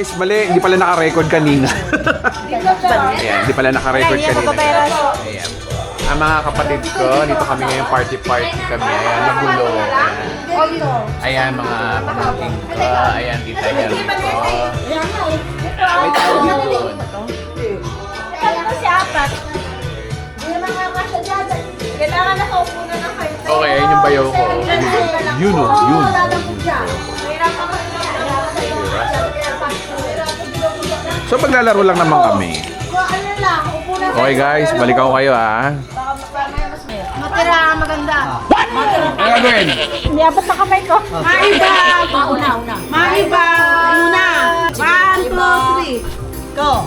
guys, mali, hindi pala naka-record kanina. Ayan, hindi pala naka-record kanina. Ayan. Ang mga kapatid ko, dito kami ngayon party kami. Ayan, magulo. Ayan, mga pamangkin ko. Ayan, tita Hermi ko. May tao yun. Kailangan si apat. Hindi naman nga kasya dyan. Kailangan nakaupo na na kayo. Okay, ayun yung bayaw ko. Yun o, yun. So maglalaro lang naman kami. Okay guys, balik ako kayo ha. Matira, maganda. Ano gagawin? Niabot sa kamay ko. Maiba! Mauna. Maiba! Una! 1, 2, 3. Go!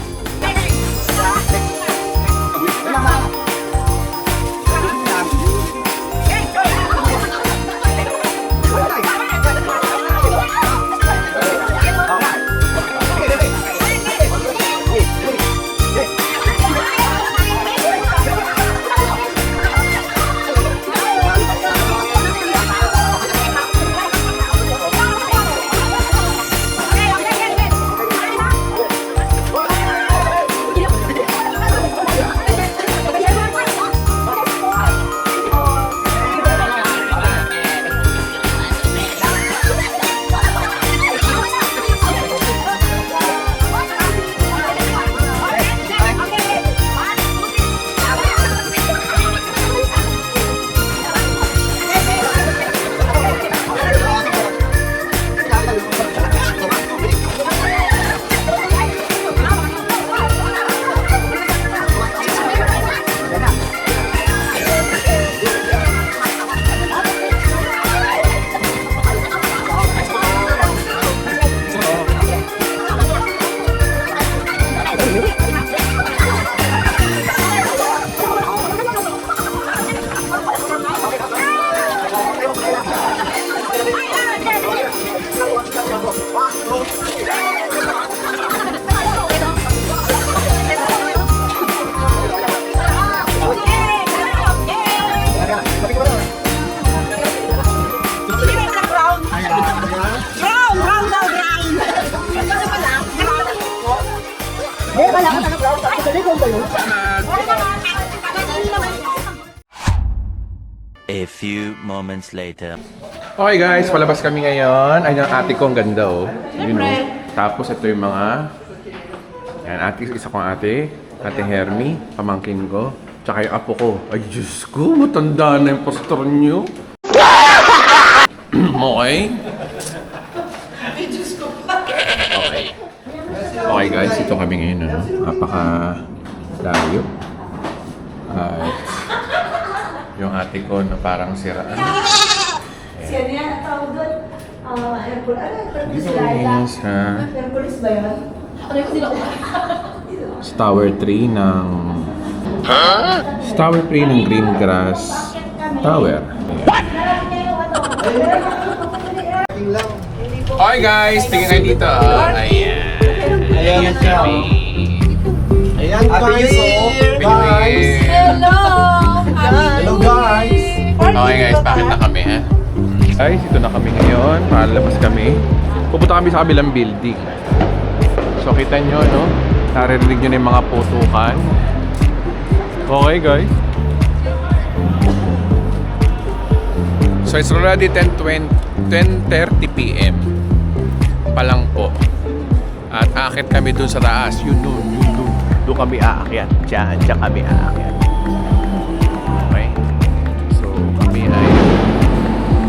A few moments later. Okay guys, palabas kami ngayon. Ay, ang ate ko ang ganda oh. You know. Tapos ito yung mga... Yan, isa kong ate. Ate Hermi, pamangkin ko. Tsaka yung apo ko. Ay, Diyos ko, matanda na yung pastor niyo. Okay? Okay. Okay guys, ito kami ngayon. Ano? Napaka-layo. At yung ate ko na parang siraan. Siya niya, tawag doon. Hercules. Ano yung Hercules? Yes, ha? Hercules ba yun? Ano yung sila Sa Tower 3 ng... Sa Tower 3 ng Greengrass Tower. Okay guys, tingin kayo dito. Ayan. Ayan kami. Ayan guys, guys. Hello! Hello guys. Okay guys, bakit na kami ha? Guys, ito na kami ngayon. Palabas kami. Pupunta kami sa kabilang building. So kita nyo, no? Naririnig nyo na yung mga putukan. Okay guys. So it's already 10:30 PM pa lang po. At aakit kami dun sa taas. Yun dun. Doon kami aakyat. Diyan kami aakyat. Okay? So kami ay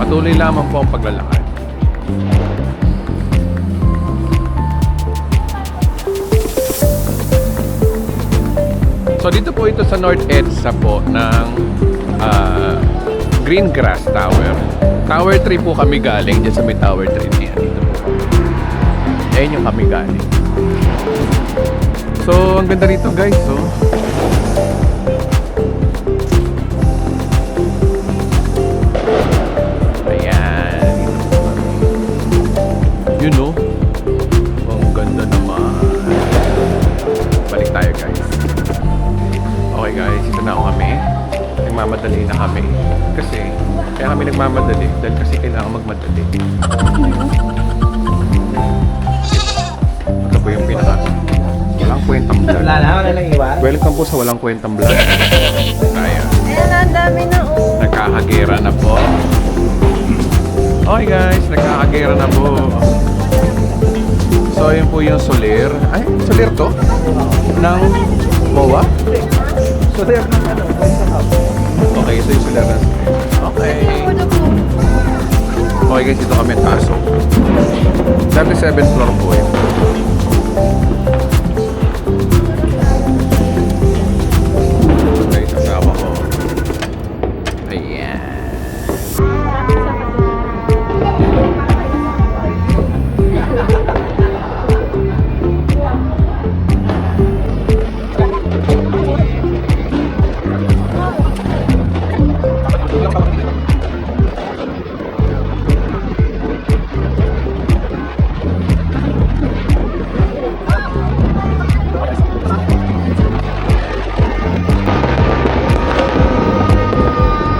patuloy lamang po ang paglalakad. So dito po ito sa North EDSA po ng Greengrass Tower. Tower 3 po kami galing dyan sa may Tower 3 na yan. Dito po. Ayan yung kami galing. So ang ganda rito guys. So ayan. You know. Ang ganda naman. Balik tayo guys. Okay guys, ito na ako kami. Nagmamadali na kami. Kasi, kaya kami nagmamadali. Dahil kasi kailangan magmadali. po yung pinaka walang kwentang vlog. Wala lang iwan. Welcome po sa walang kwentang vlog. Ayan. Ayan, ang dami na oh. Nagkakagera na po. Okay guys, nagkakagera na po. So yun po yung soler. Ay, soler to? Ng MOA? Soler ng ano? Okay, so yung soler na. Okay. Okay guys, dito kami taso. 37th floor po yun. Guys, kasama ko. Ayan.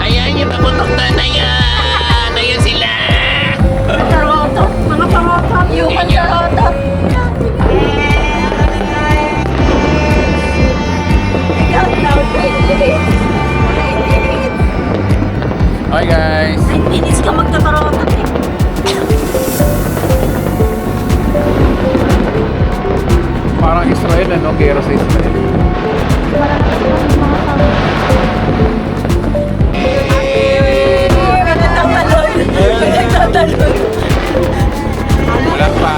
Ayan yung paputok na yan! Ayan sila! Karoto, mga pangoto. Human karoto. Ikaw daw, 20 minutes. 20 minutes. Okay guys. 90 minutes ka magkakaroto. Parang Israel, ano? Gera sa Israel. Nagtatalon. Nagtatalon. Wala pa.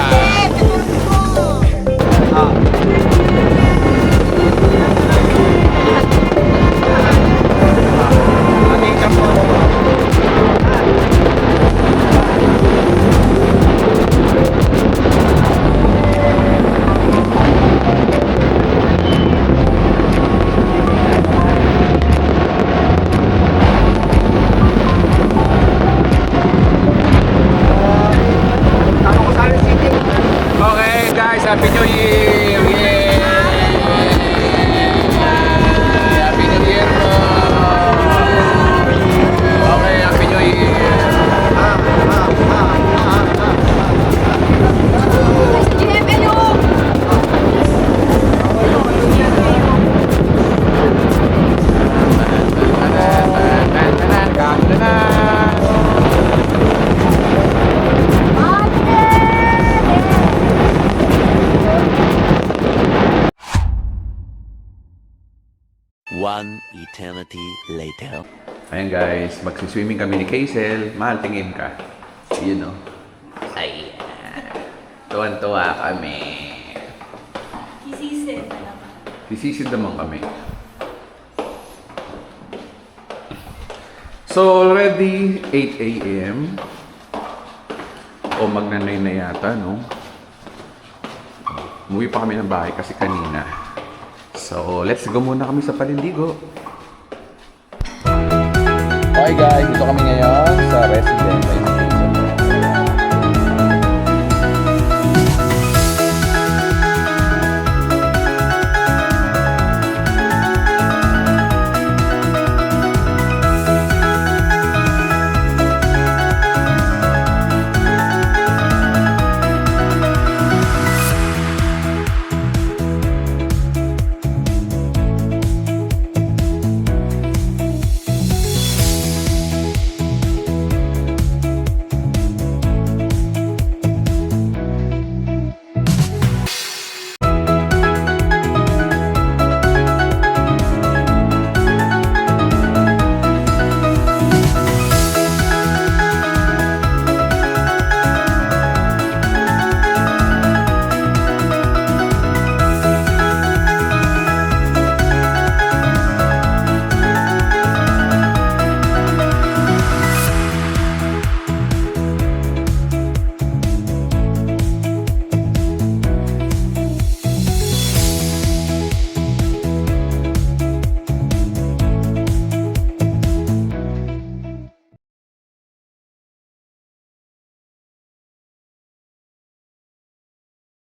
Okay guys, Happy New Year! Yay! Happy New Year po! Okay, Happy New Year! Kain na! One eternity later. Ayan guys, magsiswimming kami ni Kaisel. Mahal, tingin ka. Yun o. Ayan. Tuwan-tuwa kami. Sisisid naman kami. So already 8 a.m. O magna-9 na yata, no? Umuwi pa kami ng bahay kasi kanina. So let's go muna kami sa palindigo. Okay guys, dito kami ngayon sa residence.